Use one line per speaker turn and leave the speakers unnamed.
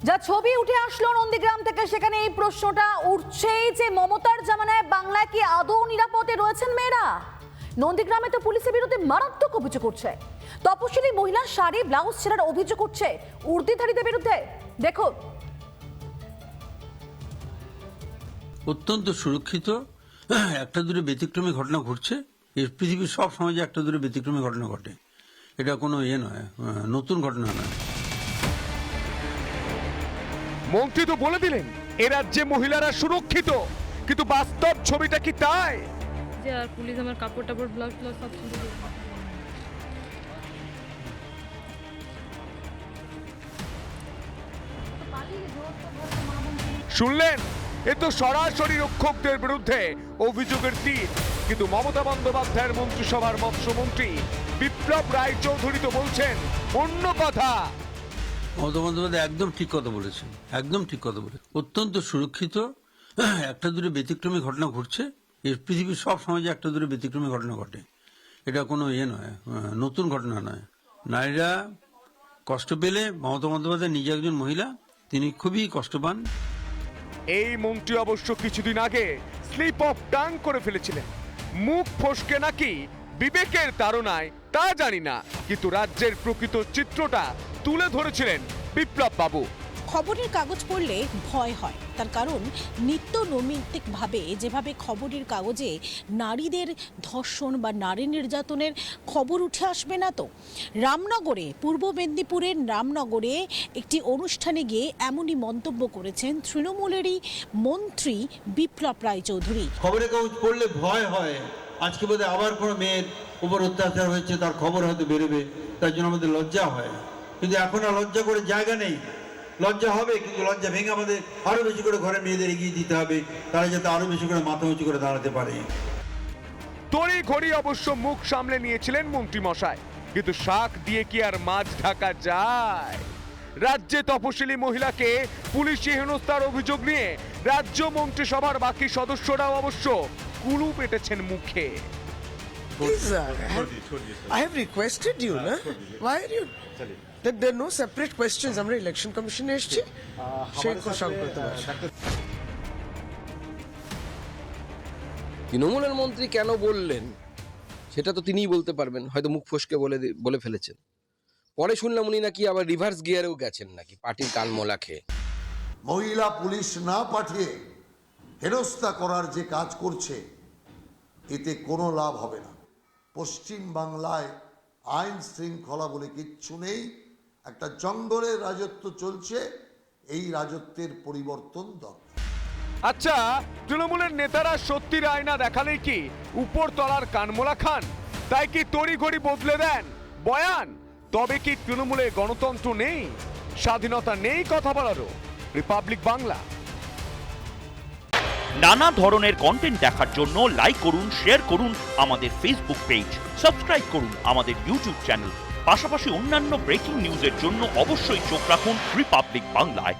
যা ছবি উঠে আসলো নন্দীগ্রাম থেকে, সেখানে এই প্রশ্নটা উঠছে যে মমতার জামানায় বাংলায় কি আদৌ নিরাপদে রয়েছেন মেয়েরা? নন্দীগ্রামে তো পুলিশের বিরুদ্ধে মারাত্মক অভিযোগ করছে, তপশিলি মহিলা শাড়ি ব্লাউজ ছেড়ার অভিযোগ করছে উর্দিধারীদের বিরুদ্ধে। দেখুন,
অত্যন্ত সুরক্ষিত, একটা দূরে ব্যতিক্রমী ঘটনা ঘটছে। এই পৃথিবীর সব সমাজে একটা দূরে ব্যতিক্রমী ঘটনা ঘটে, এটা কোনো নয়, নতুন ঘটনা নয়।
মন্ত্রী তো বলে দিলেন এ রাজ্যে মহিলারা সুরক্ষিত, কিন্তু বাস্তব ছবিটা কি তাই?
যে আর পুলিশ আমার কাপড় টাপড় ব্লাউজ ব্লাউজ সব ছিঁড়ে দিয়েছে।
শুনলেন, এ তো সরাসরি রক্ষকদের বিরুদ্ধে অভিযোগের তীর। কিন্তু মমতা বন্দ্যোপাধ্যায়ের মন্ত্রিসভার মৎস্যমন্ত্রী বিপ্লব রায়চৌধুরী তো বলছেন অন্য কথা।
মমতা বন্দ্যোপাধ্যায় একদম ঠিক কথা বলেছেন, একদম ঠিক কথা বলেছেন। অত্যন্ত সুরক্ষিত, একটা দূরে ব্যতিক্রমী ঘটনা ঘটছে। এই পৃথিবীর সব সমাজে একটা দূরে ব্যতিক্রমী ঘটনা ঘটে, এটা কোনো নয়, নতুন ঘটনা নয়। নারীরা কষ্ট পেলে, মমতা বন্দ্যোপাধ্যায় নিজে একজন মহিলা, তিনি খুবই কষ্ট পান।
এই মন্ত্রী অবশ্য কিছুদিন আগে স্লিপ অফ টাং করে ফেলেছিলেন। মুখ ফসকে নাকি বিবেকের তাড়নায় তা জানি না, কিন্তু রাজ্যের প্রকৃত চিত্রটা তুলে ধরেছিলেন বিপ্লব বাবু।
খবরের কাগজ পড়লে ভয় হয়, তার কারণ নিত্য নৈমিত্তিকভাবে যেভাবে খবরের কাগজে নারীদের ধর্ষণ বা নারী নির্যাতনের খবর উঠে আসবে না তো। রামনগরে, পূর্ব মেদিনীপুরের রামনগরে একটি অনুষ্ঠানে গিয়ে এমনই মন্তব্য করেছেন তৃণমূলেরই মন্ত্রী বিপ্লব রায়চৌধুরী।
খবরের কাগজ পড়লে ভয় হয়, আজকে বোধহয় আবার কোনো মেয়ের উপর অত্যাচার হয়েছে, তার খবর হয়তো বেরোবে, তার জন্য আমাদের লজ্জা হয়। কিন্তু এখন আর লজ্জা করে জায়গা নেই। লজ্জা হবে, কিন্তু লজ্জা ভেঙে আমাদের আরো বেশি করে ঘরে মেয়েদের এগিয়ে দিতে হবে, তারা যাতে আরো বেশি করে মাথা উঁচু করে দাঁড়াতে পারে।
তড়ি ঘড়ি অবশ্য মুখ সামলে নিয়েছিলেন মন্ত্রী মশাই, কিন্তু শাক দিয়ে কি আর মাছ ঢাকা যায়? রাজ্যে তপশিলি মহিলাকে পুলিশি হেনস্থার অভিযোগ নিয়ে রাজ্য মন্ত্রিসভার বাকি সদস্যরাও অবশ্য কুলু পেটেছেন মুখে।
I have requested you, na? Why are you? That there are no separate questions. আমরা ইলেকশন কমিশনে এসেছি, সেই কোশ্চেন করতে পারছি।
তৃণমূলের মন্ত্রী কেন বললেন সেটা তো তিনিই বলতে পারবেন, হয়তো মুখ ফসকে বলে ফেলেছেন। পরে শুনলাম উনি নাকি আবার রিভার্স গিয়ারেও গেছেন নাকি, পার্টির কানমোলা খেয়ে।
মহিলা পুলিশ না পাঠিয়ে হেনস্থা করার যে কাজ করছে, এতে কোনো লাভ হবে না। পশ্চিম বাংলায় আইন শৃঙ্খলা বলে কিচ্ছু নেই, একটা জঙ্গলের রাজত্ব চলছে, এই রাজত্বের পরিবর্তন দরকার।
আচ্ছা, তৃণমূলের নেতারা সত্যির আয়না দেখালেই কি উপর তলার কানমোলা খান? তাই কি তড়িঘড়ি বদলে দেন বয়ান? তবে কি তৃণমূলে গণতন্ত্র নেই, স্বাধীনতা নেই কথা বলারও? রিপাবলিক বাংলা।
নানা ধরনের কন্টেন্ট দেখার জন্য লাইক করুন, শেয়ার করুন আমাদের ফেসবুক পেজ, সাবস্ক্রাইব করুন আমাদের ইউটিউব চ্যানেল। পাশাপাশি অন্যান্য ব্রেকিং নিউজের জন্য অবশ্যই চোখ রাখুন রিপাবলিক বাংলায়।